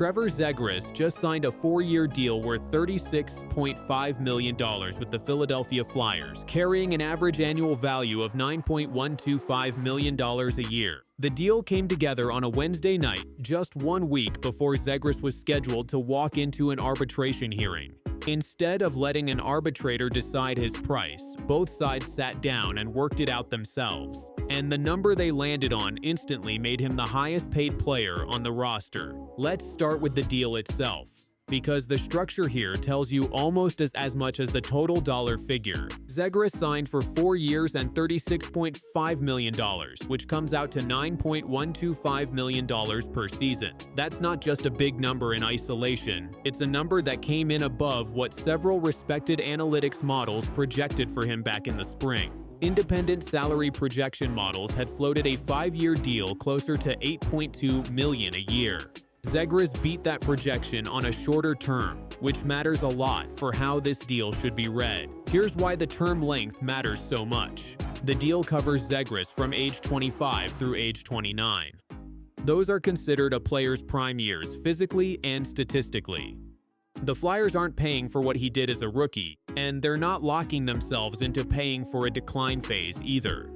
Trevor Zegras just signed a 4-year deal worth $36.5 million with the Philadelphia Flyers, carrying an average annual value of $9.125 million a year. The deal came together on a Wednesday night, just 1 week before Zegras was scheduled to walk into an arbitration hearing. Instead of letting an arbitrator decide his price, both sides sat down and worked it out themselves. And the number they landed on instantly made him the highest paid player on the roster. Let's start with the deal itself, because the structure here tells you almost as much as the total dollar figure. Zegras signed for 4 years and $36.5 million, which comes out to $9.125 million per season. That's not just a big number in isolation, it's a number that came in above what several respected analytics models projected for him back in the spring. Independent salary projection models had floated a 5-year deal closer to $8.2 million a year. Zegras beat that projection on a shorter term, which matters a lot for how this deal should be read. Here's why the term length matters so much. The deal covers Zegras from age 25 through age 29. Those are considered a player's prime years physically and statistically. The Flyers aren't paying for what he did as a rookie, and they're not locking themselves into paying for a decline phase either.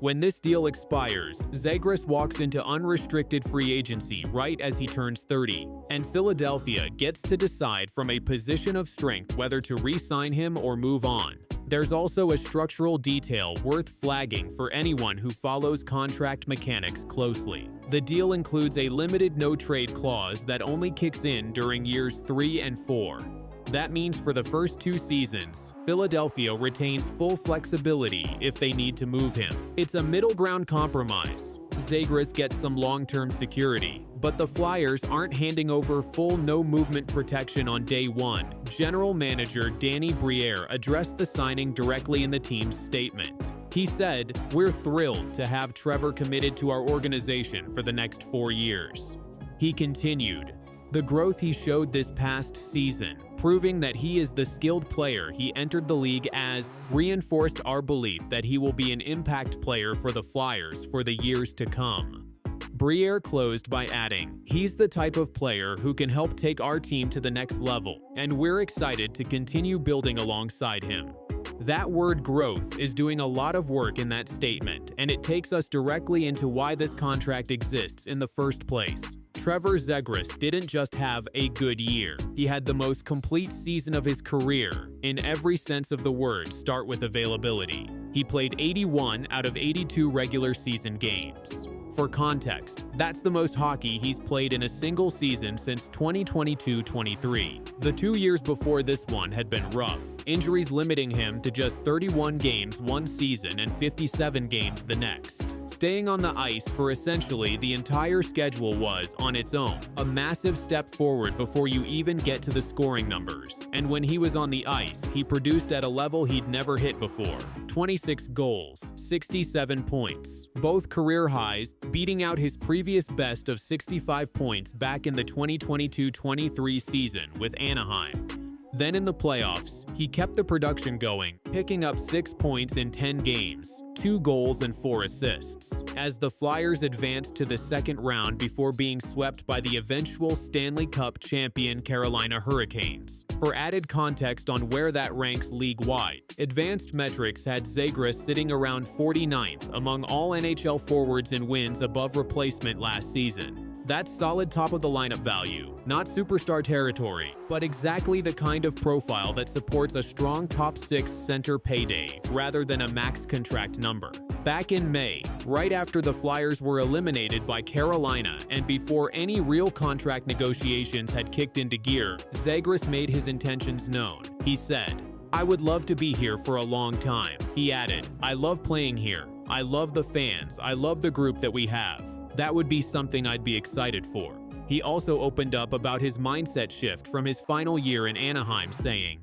When this deal expires, Zegras walks into unrestricted free agency right as he turns 30, and Philadelphia gets to decide from a position of strength whether to re-sign him or move on. There's also a structural detail worth flagging for anyone who follows contract mechanics closely. The deal includes a limited no-trade clause that only kicks in during years 3 and 4. That means for the first 2 seasons, Philadelphia retains full flexibility if they need to move him. It's a middle ground compromise. Zegras gets some long-term security, but the Flyers aren't handing over full no-movement protection on day 1. General Manager Danny Briere addressed the signing directly in the team's statement. He said, "We're thrilled to have Trevor committed to our organization for the next 4 years." He continued, "The growth he showed this past season, proving that he is the skilled player he entered the league as, reinforced our belief that he will be an impact player for the Flyers for the years to come." Briere closed by adding, "He's the type of player who can help take our team to the next level, and we're excited to continue building alongside him." That word growth is doing a lot of work in that statement, and it takes us directly into why this contract exists in the first place. Trevor Zegras didn't just have a good year. He had the most complete season of his career, in every sense of the word. Start with availability. He played 81 out of 82 regular season games. For context, that's the most hockey he's played in a single season since 2022-23. The 2 years before this one had been rough, injuries limiting him to just 31 games one season and 57 games the next. Staying on the ice for essentially the entire schedule was, on its own, a massive step forward before you even get to the scoring numbers. And when he was on the ice, he produced at a level he'd never hit before. 26 goals, 67 points, both career highs, beating out his previous best of 65 points back in the 2022-23 season with Anaheim. Then in the playoffs, he kept the production going, picking up 6 points in 10 games, 2 goals and 4 assists, as the Flyers advanced to the second round before being swept by the eventual Stanley Cup champion Carolina Hurricanes. For added context on where that ranks league-wide, Advanced Metrics had Zegras sitting around 49th among all NHL forwards in wins above replacement last season. That's solid top-of-the-lineup value, not superstar territory, but exactly the kind of profile that supports a strong top-6 center payday rather than a max contract number. Back in May, right after the Flyers were eliminated by Carolina and before any real contract negotiations had kicked into gear, Zegras made his intentions known. He said, "I would love to be here for a long time." He added, "I love playing here. I love the fans. I love the group that we have. That would be something I'd be excited for." He also opened up about his mindset shift from his final year in Anaheim, saying,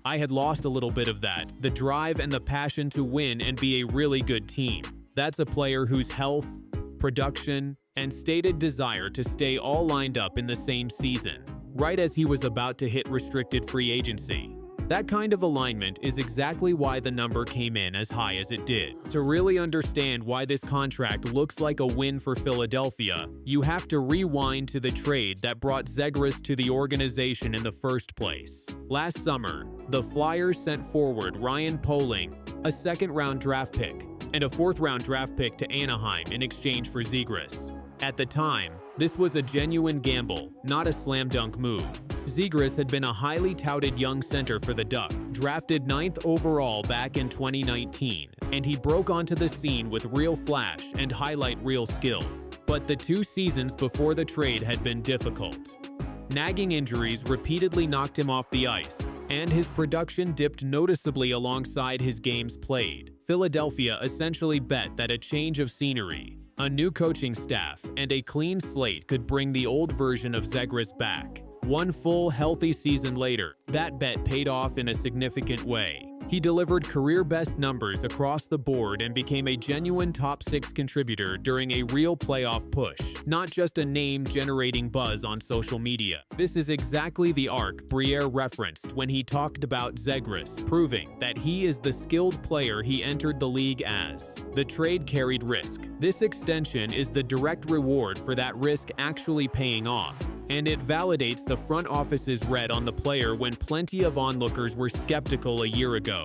"I had lost a little bit of that, the drive and the passion to win and be a really good team. That's a player whose health, production, and stated desire to stay all lined up in the same season, right as he was about to hit restricted free agency." That kind of alignment is exactly why the number came in as high as it did. To really understand why this contract looks like a win for Philadelphia, you have to rewind to the trade that brought Zegras to the organization in the first place. Last summer, the Flyers sent forward Ryan Poehling, a second-round draft pick, and a fourth-round draft pick to Anaheim in exchange for Zegras. At the time, this was a genuine gamble, not a slam-dunk move. Zegras had been a highly touted young center for the Ducks, drafted 9th overall back in 2019, and he broke onto the scene with real flash and highlight reel skill. But the 2 seasons before the trade had been difficult. Nagging injuries repeatedly knocked him off the ice, and his production dipped noticeably alongside his games played. Philadelphia essentially bet that a change of scenery, a new coaching staff, and a clean slate could bring the old version of Zegras back. One full, healthy season later, that bet paid off in a significant way. He delivered career-best numbers across the board and became a genuine top-6 contributor during a real playoff push, not just a name-generating buzz on social media. This is exactly the arc Briere referenced when he talked about Zegras, proving that he is the skilled player he entered the league as. The trade carried risk. This extension is the direct reward for that risk actually paying off, and it validates the front office's read on the player when plenty of onlookers were skeptical a year ago.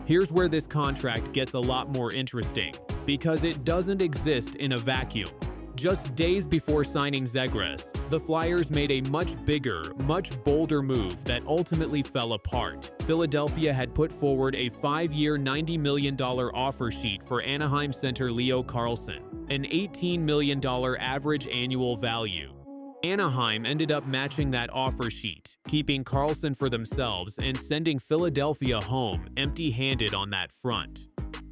Here's where this contract gets a lot more interesting, because it doesn't exist in a vacuum. Just days before signing Zegras, the Flyers made a much bigger, much bolder move that ultimately fell apart. Philadelphia had put forward a 5-year, $90 million offer sheet for Anaheim center Leo Carlsson, an $18 million average annual value. Anaheim ended up matching that offer sheet, keeping Carlsson for themselves and sending Philadelphia home empty-handed on that front.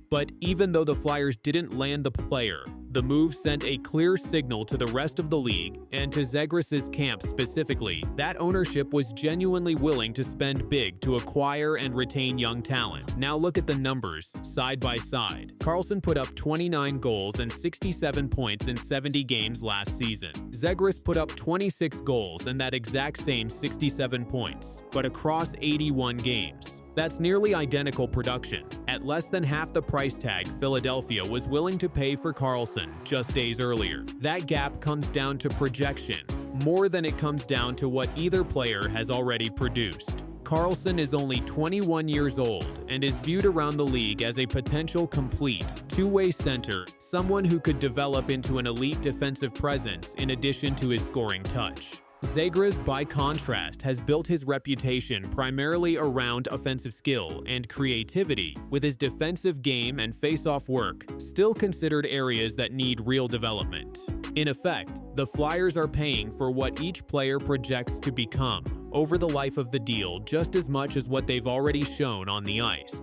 But even though the Flyers didn't land the player, the move sent a clear signal to the rest of the league, and to Zegras' camp specifically, that ownership was genuinely willing to spend big to acquire and retain young talent. Now look at the numbers, side by side. Carlsson put up 29 goals and 67 points in 70 games last season. Zegras put up 26 goals and that exact same 67 points, but across 81 games. That's nearly identical production, at less than half the price tag Philadelphia was willing to pay for Carlsson just days earlier. That gap comes down to projection, more than it comes down to what either player has already produced. Carlsson is only 21 years old and is viewed around the league as a potential complete, two-way center, someone who could develop into an elite defensive presence in addition to his scoring touch. Zegras, by contrast, has built his reputation primarily around offensive skill and creativity, with his defensive game and face-off work still considered areas that need real development. In effect, the Flyers are paying for what each player projects to become over the life of the deal just as much as what they've already shown on the ice.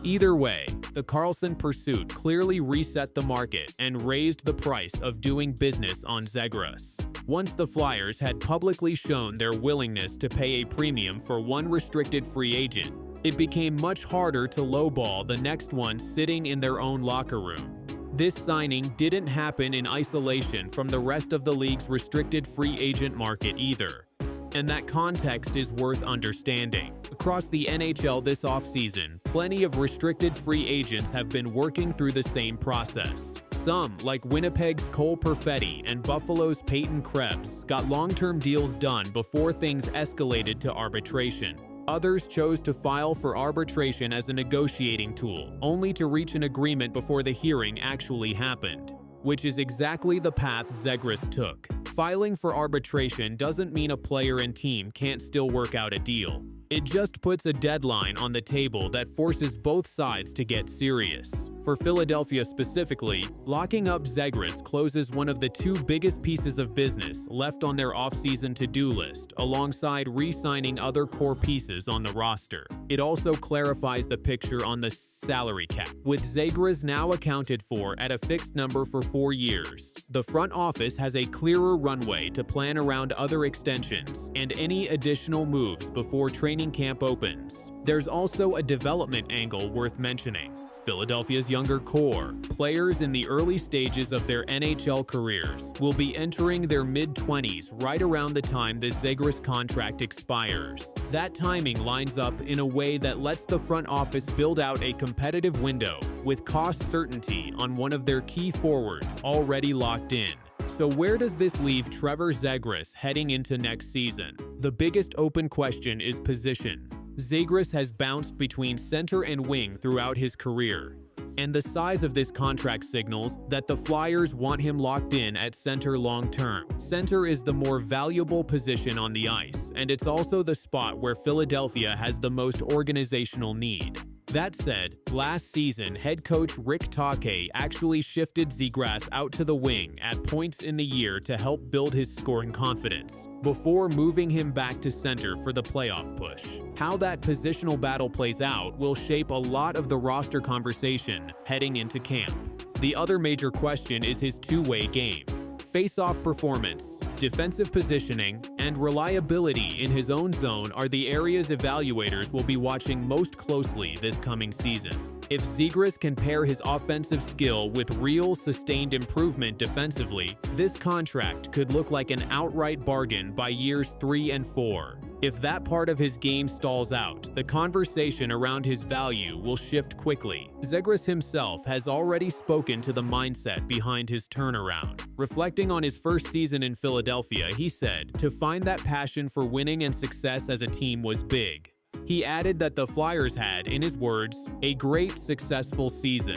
Either way, the Carlsson pursuit clearly reset the market and raised the price of doing business on Zegras. Once the Flyers had publicly shown their willingness to pay a premium for one restricted free agent, it became much harder to lowball the next one sitting in their own locker room. This signing didn't happen in isolation from the rest of the league's restricted free agent market either. And that context is worth understanding. Across the NHL this offseason, plenty of restricted free agents have been working through the same process. Some, like Winnipeg's Cole Perfetti and Buffalo's Peyton Krebs, got long-term deals done before things escalated to arbitration. Others chose to file for arbitration as a negotiating tool, only to reach an agreement before the hearing actually happened, which is exactly the path Zegras took. Filing for arbitration doesn't mean a player and team can't still work out a deal. It just puts a deadline on the table that forces both sides to get serious. For Philadelphia specifically, locking up Zegras closes one of the two biggest pieces of business left on their offseason to-do list, alongside re-signing other core pieces on the roster. It also clarifies the picture on the salary cap. With Zegras now accounted for at a fixed number for 4 years, the front office has a clearer runway to plan around other extensions and any additional moves before training camp opens. There's also a development angle worth mentioning. Philadelphia's younger core, players in the early stages of their NHL careers, will be entering their mid-20s right around the time the Zegras contract expires. That timing lines up in a way that lets the front office build out a competitive window, with cost certainty on one of their key forwards already locked in. So where does this leave Trevor Zegras heading into next season? The biggest open question is position. Zegras has bounced between center and wing throughout his career, and the size of this contract signals that the Flyers want him locked in at center long-term. Center is the more valuable position on the ice, and it's also the spot where Philadelphia has the most organizational need. That said, last season, head coach Rick Tocchet actually shifted Zegras out to the wing at points in the year to help build his scoring confidence, before moving him back to center for the playoff push. How that positional battle plays out will shape a lot of the roster conversation heading into camp. The other major question is his two-way game. Face-off performance, defensive positioning, and reliability in his own zone are the areas evaluators will be watching most closely this coming season. If Zegras can pair his offensive skill with real sustained improvement defensively, this contract could look like an outright bargain by years 3 and 4. If that part of his game stalls out, the conversation around his value will shift quickly. Zegras himself has already spoken to the mindset behind his turnaround. Reflecting on his first season in Philadelphia, he said, "To find that passion for winning and success as a team was big." He added that the Flyers had, in his words, a great, successful season.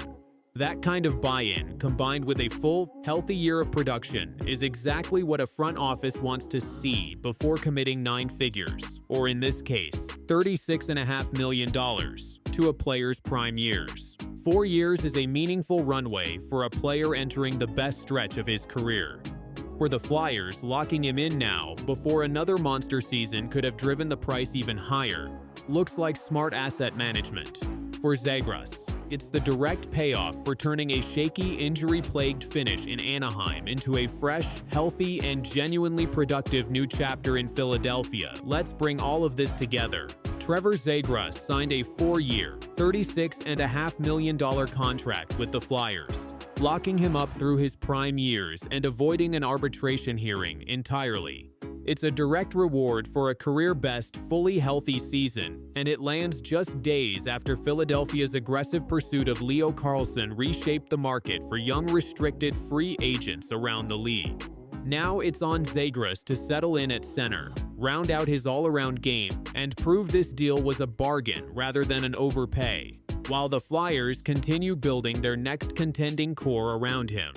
That kind of buy-in, combined with a full, healthy year of production, is exactly what a front office wants to see before committing 9 figures, or in this case, $36.5 million, to a player's prime years. 4 years is a meaningful runway for a player entering the best stretch of his career. For the Flyers, locking him in now, before another monster season could have driven the price even higher, looks like smart asset management. For Zegras, it's the direct payoff for turning a shaky, injury-plagued finish in Anaheim into a fresh, healthy, and genuinely productive new chapter in Philadelphia. Let's bring all of this together. Trevor Zegras signed a 4-year, $36.5 million contract with the Flyers, locking him up through his prime years and avoiding an arbitration hearing entirely. It's a direct reward for a career-best, fully healthy season, and it lands just days after Philadelphia's aggressive pursuit of Leo Carlsson reshaped the market for young restricted free agents around the league. Now it's on Zegras to settle in at center, round out his all-around game, and prove this deal was a bargain rather than an overpay, while the Flyers continue building their next contending core around him.